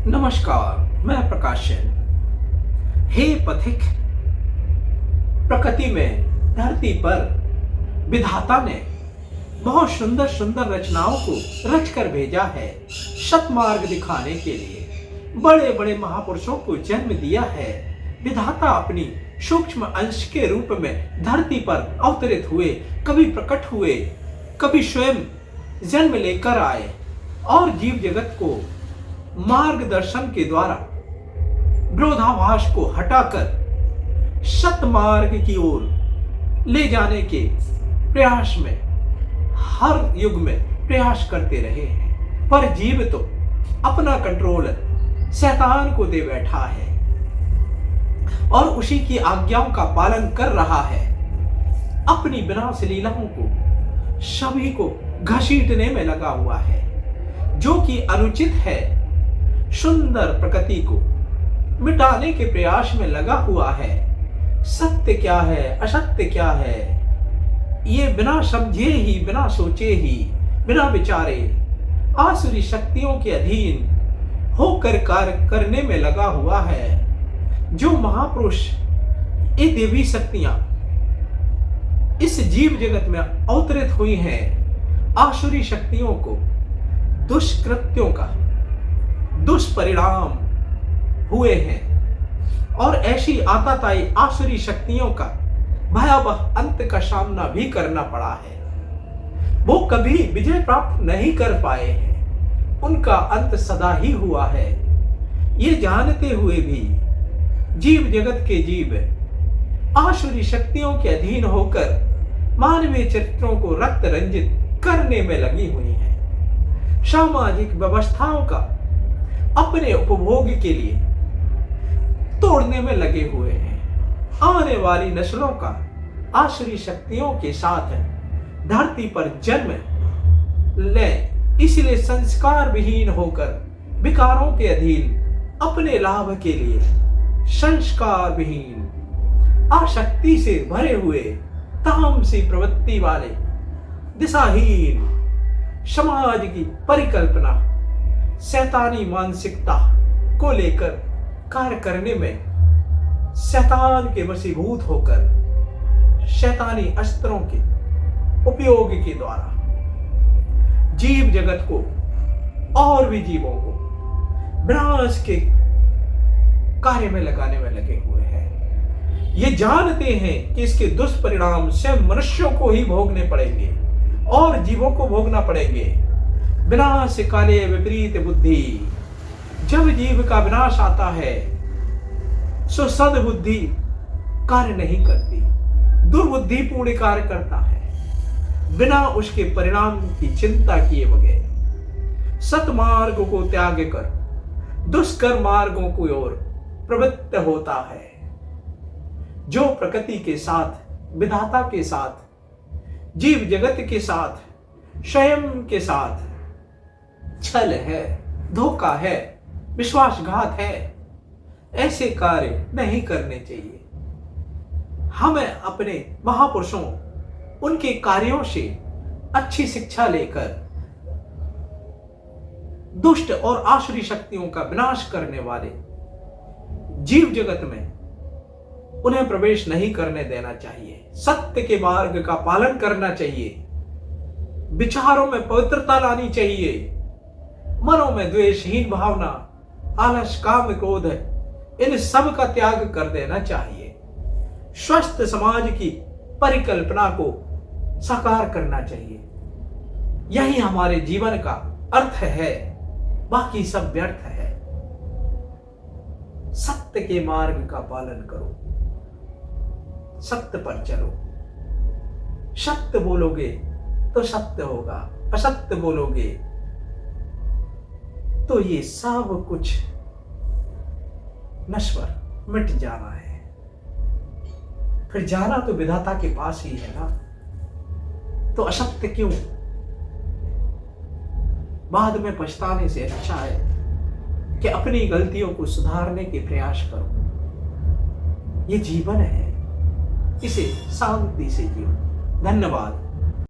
नमस्कार, मैं प्रकाश जैन। हे पथिक, प्रकृति में, धरती पर विधाता ने बहुत सुंदर सुंदर रचनाओं को रच कर भेजा है। सतमार्ग दिखाने के लिए बड़े बड़े महापुरुषों को जन्म दिया है। विधाता अपनी सूक्ष्म अंश के रूप में धरती पर अवतरित हुए, कभी प्रकट हुए, कभी स्वयं जन्म लेकर आए और जीव जगत को मार्गदर्शन के द्वारा विरोधाभास को हटाकर सतमार्ग की ओर ले जाने के प्रयास में हर युग में प्रयास करते रहे हैं। पर जीव तो अपना कंट्रोल शैतान को दे बैठा है और उसी की आज्ञाओं का पालन कर रहा है। अपनी विनाश लीलाओं को सभी को घसीटने में लगा हुआ है, जो कि अनुचित है। सुंदर प्रकृति को मिटाने के प्रयास में लगा हुआ है। सत्य क्या है, असत्य क्या है, ये बिना समझे ही, बिना सोचे ही, बिना विचारे आसुरी शक्तियों के अधीन होकर कार्य करने में लगा हुआ है। जो महापुरुष, ये देवी शक्तियां इस जीव जगत में अवतरित हुई हैं, आसुरी शक्तियों को दुष्कृत्यों का दुष्परिणाम हुए हैं और ऐसी आताताई आसुरी शक्तियों का भयावह अंत का सामना भी करना पड़ा है। वो कभी विजय प्राप्त नहीं कर पाए हैं, उनका अंत सदा ही हुआ है। ये जानते हुए भी जीव जगत के जीव आसुरी शक्तियों के अधीन होकर मानवीय चरित्रों को रक्त रंजित करने में लगी हुई हैं। सामाजिक व्यवस्थाओं का अपने उपभोग के लिए तोड़ने में लगे हुए हैं। आने वाली नस्लों का आसुरी शक्तियों के साथ धरती पर जन्म ले, इसलिए संस्कार विहीन होकर विकारों के अधीन अपने लाभ के लिए संस्कार विहीन आसक्ति से भरे हुए तामसी प्रवृत्ति वाले दिशाहीन समाज की परिकल्पना, शैतानी मानसिकता को लेकर कार्य करने में शैतान के वशीभूत होकर शैतानी अस्त्रों के उपयोग के द्वारा जीव जगत को और भी जीवों को विनाश के कार्य में लगाने में लगे हुए हैं। ये जानते हैं कि इसके दुष्परिणाम स्वयं मनुष्यों को ही भोगने पड़ेंगे और जीवों को भोगना पड़ेंगे। विनाश काले विपरीत बुद्धि, जब जीव का विनाश आता है सो सद्बुद्धि कार्य नहीं करती, दुर्बुद्धि पूर्ण कार्य करता है बिना उसके परिणाम की चिंता किए बगैर। सतमार्ग को त्याग कर दुष्कर मार्गों की ओर प्रवृत्त होता है। जो प्रकृति के साथ, विधाता के साथ, जीव जगत के साथ, स्वयं के साथ छल है, धोखा है, विश्वासघात है, ऐसे कार्य नहीं करने चाहिए। हमें अपने महापुरुषों, उनके कार्यों से अच्छी शिक्षा लेकर दुष्ट और आसुरी शक्तियों का विनाश करने वाले जीव जगत में उन्हें प्रवेश नहीं करने देना चाहिए। सत्य के मार्ग का पालन करना चाहिए। विचारों में पवित्रता लानी चाहिए। मनों में द्वेषहीन भावना, आलस, काम, क्रोध, इन सब का त्याग कर देना चाहिए। स्वस्थ समाज की परिकल्पना को साकार करना चाहिए। यही हमारे जीवन का अर्थ है, बाकी सब व्यर्थ है। सत्य के मार्ग का पालन करो, सत्य पर चलो। सत्य बोलोगे तो सत्य होगा, असत्य बोलोगे तो ये सब कुछ नश्वर, मिट जाना है। फिर जाना तो विधाता के पास ही है ना, तो असत्य क्यों? बाद में पछताने से अच्छा है कि अपनी गलतियों को सुधारने के प्रयास करो। ये जीवन है, इसे शांति से जियो। धन्यवाद।